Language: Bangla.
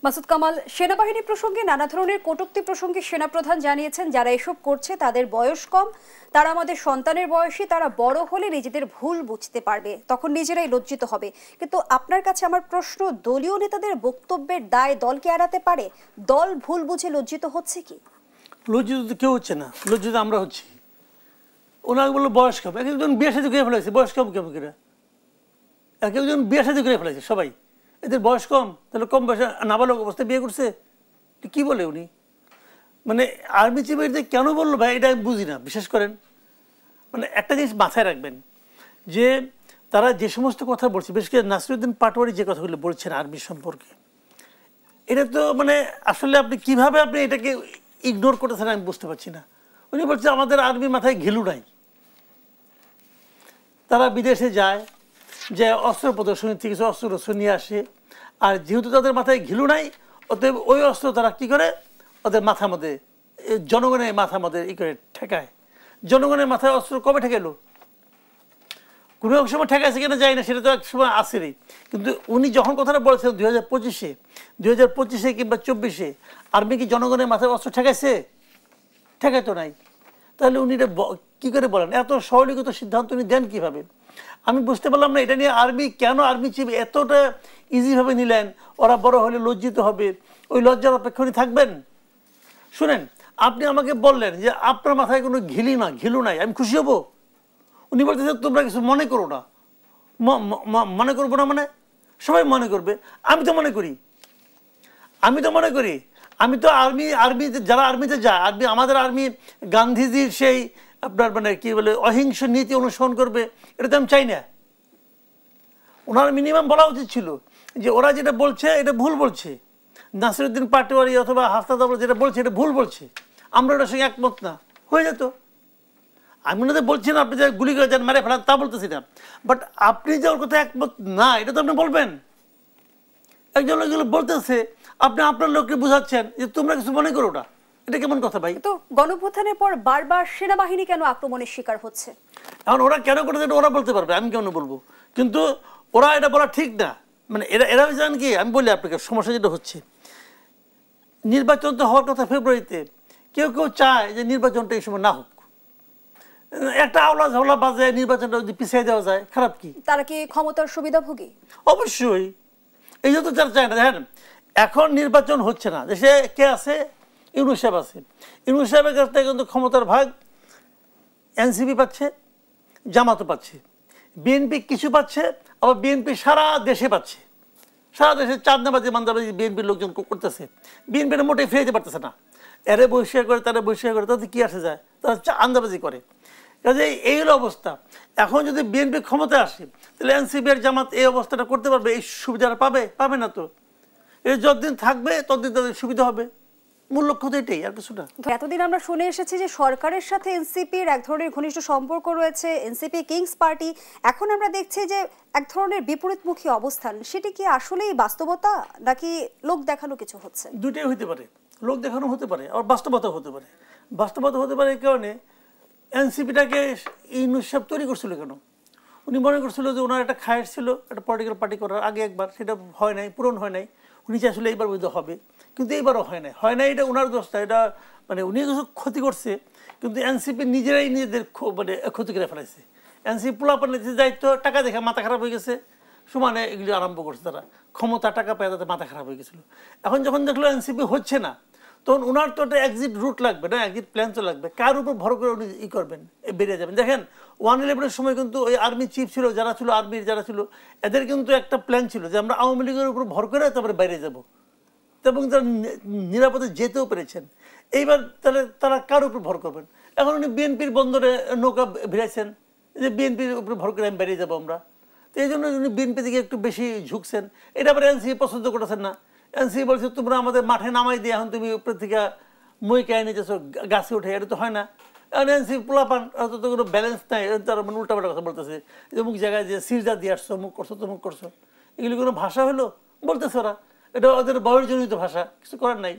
মাসুদ কামাল, সেনাবাহিনী প্রসঙ্গে নানা ধরনের কটূক্তি প্রসঙ্গে সেনাপ্রধান জানিয়েছেন যারা এসব করছে তাদের বয়স কম, তারা আমাদের সন্তানের বয়সী, তারা বড় হলে নিজেদের ভুল বুঝতে পারবে, তখন নিজেরাই লজ্জিত হবে। কিন্তু আপনার কাছে আমার প্রশ্ন, দলীয় নেতাদের বক্তব্যের দায় দলকে এড়াতে পারে? দল ভুল বুঝে লজ্জিত হচ্ছে কি? লজ্জিত তো কেউ হচ্ছে না, লজ্জিত আমরা হচ্ছি। ওনাকে বললো বয়স কম, এক একজন বিয়ে সাথে করে ফেলেছে, বয়স কম কেমন করে? এক একজন বিয়ে সাথে করে ফেলেছে সবাই, এদের বয়স কম, তাহলে কম বয়সে নাবালক অবস্থায় বিয়ে করছে, কি বলে উনি? মানে আর্মি চিফের যে কেন বললো ভাই, এটা আমি বুঝি না। বিশেষ করেন মানে একটা জিনিস মাথায় রাখবেন যে তারা যে সমস্ত কথা বলছে, বিশেষ করে নাসিরউদ্দিন পাটোয়ারি যে কথাগুলো বলছেন আর্মি সম্পর্কে, এটা তো মানে আসলে আপনি কিভাবে আপনি এটাকে ইগনোর করতেছেন আমি বুঝতে পারছি না। উনি বলছে আমাদের আর্মির মাথায় ঘিলু নাই, তারা বিদেশে যায়, যে অস্ত্র প্রদর্শনী থেকে কিছু অস্ত্র নিয়ে আসে, আর যেহেতু তাদের মাথায় ঘিলু নাই, অতএব ওই অস্ত্র তারা কী করে ওদের মাথার মধ্যে, জনগণের মাথার মধ্যে ই করে ঠেকায়। জনগণের মাথায় অস্ত্র কবে ঠেকাইলো? কোনো এক সময় ঠেকাইছে কিনা যায় না, সেটা তো এক সময় আসেনি। কিন্তু উনি যখন কথাটা বলেছেন 2025-এ কিংবা 2024-এ আর্মি কি জনগণের মাথায় অস্ত্র ঠেকাইছে? ঠেকাইতো নাই। তাহলে উনি এটা কী করে বলেন? এত সরলীকৃত সিদ্ধান্ত উনি দেন কীভাবে? আমি বুঝতে পারলাম না এটা নিয়ে আর্মি কেন, আর্মি চিফ এতটা ইজিভাবে নিলেন, ওরা বড় হলে লজ্জিত হবে, ওই লজ্জার অপেক্ষা উনি থাকবেন? শুনেন, আপনি আমাকে বললেন যে আপনার মাথায় কোনো ঘিলু নাই, আমি খুশি হব? উনি বলতেছে তোমরা কিছু মনে করো না। মনে করবো না মানে? সবাই মনে করবে। আমি তো মনে করি, আমি তো আর্মি যারা আর্মিতে যায়, আমাদের আর্মি গান্ধীজির সেই আপনার মানে কি বলে অহিংস নীতি অনুসরণ করবে, এটা তো আমি চাই না। ওনার মিনিমাম বলা উচিত ছিল যে ওরা যেটা বলছে এটা ভুল বলছে, নাসিরউদ্দিন পাটোয়ারি অথবা হাসনাত আবদুল্লাহ যেটা বলছে এটা ভুল বলছে, আমরা ওটার সঙ্গে একমত না, হয়ে যেত। আমি ওনাদের বলছি না আপনি যে গুলি করে যান মেরে ফেলান, তা বলতেছি না, বাট আপনি যে ওর কথা একমত না এটা তো আপনি বলবেন। একজন লোকগুলো বলতেছে, আপনি আপনার লোককে বোঝাচ্ছেন যে তোমরা কিছু মনে করো না, এটা কেমন কথা ভাই? তো গণঅভ্যুত্থানের পর বারবার সেনাবাহিনী কেন আক্রমণের শিকার হচ্ছে? এখন ওরা কেন করেছে এটা ওরা বলতে পারবে, আমি কেন বলবো? কিন্তু ওরা এটা বলা ঠিক না। মানে এরা জানেন কি, আমি বলি আপনাকে সমস্যা যেটা হচ্ছে, নির্বাচন তো হওয়ার কথা ফেব্রুয়ারিতে, কেউ কেউ চায় যে নির্বাচনটা এই সময় না হোক, একটা আওলা ঝাওলা বাজে নির্বাচনটা যদি পিছিয়ে দেওয়া যায়, খারাপ কি? তারা কি ক্ষমতার সুবিধাভোগী? অবশ্যই, এই জন্য তারা চায় না। দেখেন এখন নির্বাচন হচ্ছে না, দেশে কে আছে? ইউনূস সাহেব আছে। ইউনূস সাহেবের কাছ থেকে কিন্তু ক্ষমতার ভাগ এনসিপি পাচ্ছে, জামাতও পাচ্ছে, বিএনপি কিছু পাচ্ছে, আবার বিএনপি সারা দেশে পাচ্ছে। সারা দেশে চাঁদনাবাজি মান্দাবাজি বিএনপির লোকজন করতেছে, বিএনপির মোটেই ফিরে যেতে পারতেছে না। এরে বহিষ্কার করে তারা বহিষ্কার করে, তাদের কী আসে যায়? তারা আন্দাবাজি করে। কাজে এই হলো অবস্থা। এখন যদি বিএনপি ক্ষমতায় আসে তাহলে এনসিপি আর জামাত এই অবস্থাটা করতে পারবে? এই সুবিধাটা পাবে না তো। এই যতদিন থাকবে ততদিন তাদের সুবিধা হবে, মূল লক্ষ্য তো এটাই, আর কিছু না। এতদিন আমরা শুনে এসেছি যে সরকারের সাথে এনসিপির এক ধরনের ঘনিষ্ঠ সম্পর্ক রয়েছে, এনসিপি কিংস পার্টি। এখন আমরা দেখছি যে এক ধরনের বিপরীতমুখী অবস্থান, সেটি কি আসলেই বাস্তবতা নাকি লোক দেখানো কিছু হচ্ছে? দুটোই হতে পারে, লোক দেখানো হতে পারে, আবার বাস্তবতা হতে পারে। বাস্তবতা হতে পারে এই কারণে, এনসিপিটাকে ইউনূস সাহেব তৈরি করছিল কেন? উনি মনে করছিল যে ওনার একটা খায়ের ছিল একটা পলিটিক্যাল পার্টি করার আগে একবার, সেটা হয় নাই, পূরণ হয় নাই। উনি চাইছিল এইবার বোধ হবে, কিন্তু এইবারও হয় নাই, এটা ওনার দোষটা। এটা মানে উনি কিছু ক্ষতি করছে, কিন্তু এনসিপি নিজেরাই নিজেদের মানে ক্ষতি করে ফেলাইছে। এনসিপি পোলাপানের যে দায়িত্ব, টাকা দেখে মাথা খারাপ হয়ে গেছে, সমানে এগুলি আরম্ভ করছে তারা, ক্ষমতা টাকা পেয়ে তাদের মাথা খারাপ হয়ে গেছিলো। এখন যখন দেখলো এনসিপি হচ্ছে না, তখন ওনার তো একটা এক্সিট রুট লাগবে না, এক্সিট প্ল্যান তো লাগবে। কার উপর ভর করে উনি ই করবেন, বেরিয়ে যাবেন? দেখেন 1/11-এর সময় কিন্তু ওই আর্মি চিফ ছিল, যারা ছিল আর্মির যারা ছিল, এদের কিন্তু একটা প্ল্যান ছিল যে আমরা আওয়ামী লীগের উপর ভর করে তারপরে বাইরে যাব, এবং তারা নিরাপদে যেতেও পেরেছেন। এইবার তাহলে তারা কার উপর ভর করবেন? এখন উনি বিএনপির বন্দরে নৌকা ভিড়াইছেন যে বিএনপির উপর ভর করে আমি বেরিয়ে যাবো আমরা, তো এই জন্য উনি বিএনপি দিকে একটু বেশি ঝুঁকছেন। এটা আবার এনসিপি পছন্দ করেছেন না। এনসিপি বলছে তোমরা আমাদের মাঠে নামাই দিয়ে এখন তুমি উপর থেকে মই কে নিতেছো, গাছে উঠে, এটা তো হয় না। এখন এনসিপি পোলাপান তো কোনো ব্যালেন্স নাই, তারা মানে উল্টাপাল্টা কথা বলতেছে, যে অমুক জায়গায় যে সিরজা দিয়ে আসছো, অমুক করছো তমুক করছো, এগুলি কোনো ভাষা হলো বলতেছে ওরা, এটা ওদের বয়সজনিত ভাষা, কিছু করার নাই।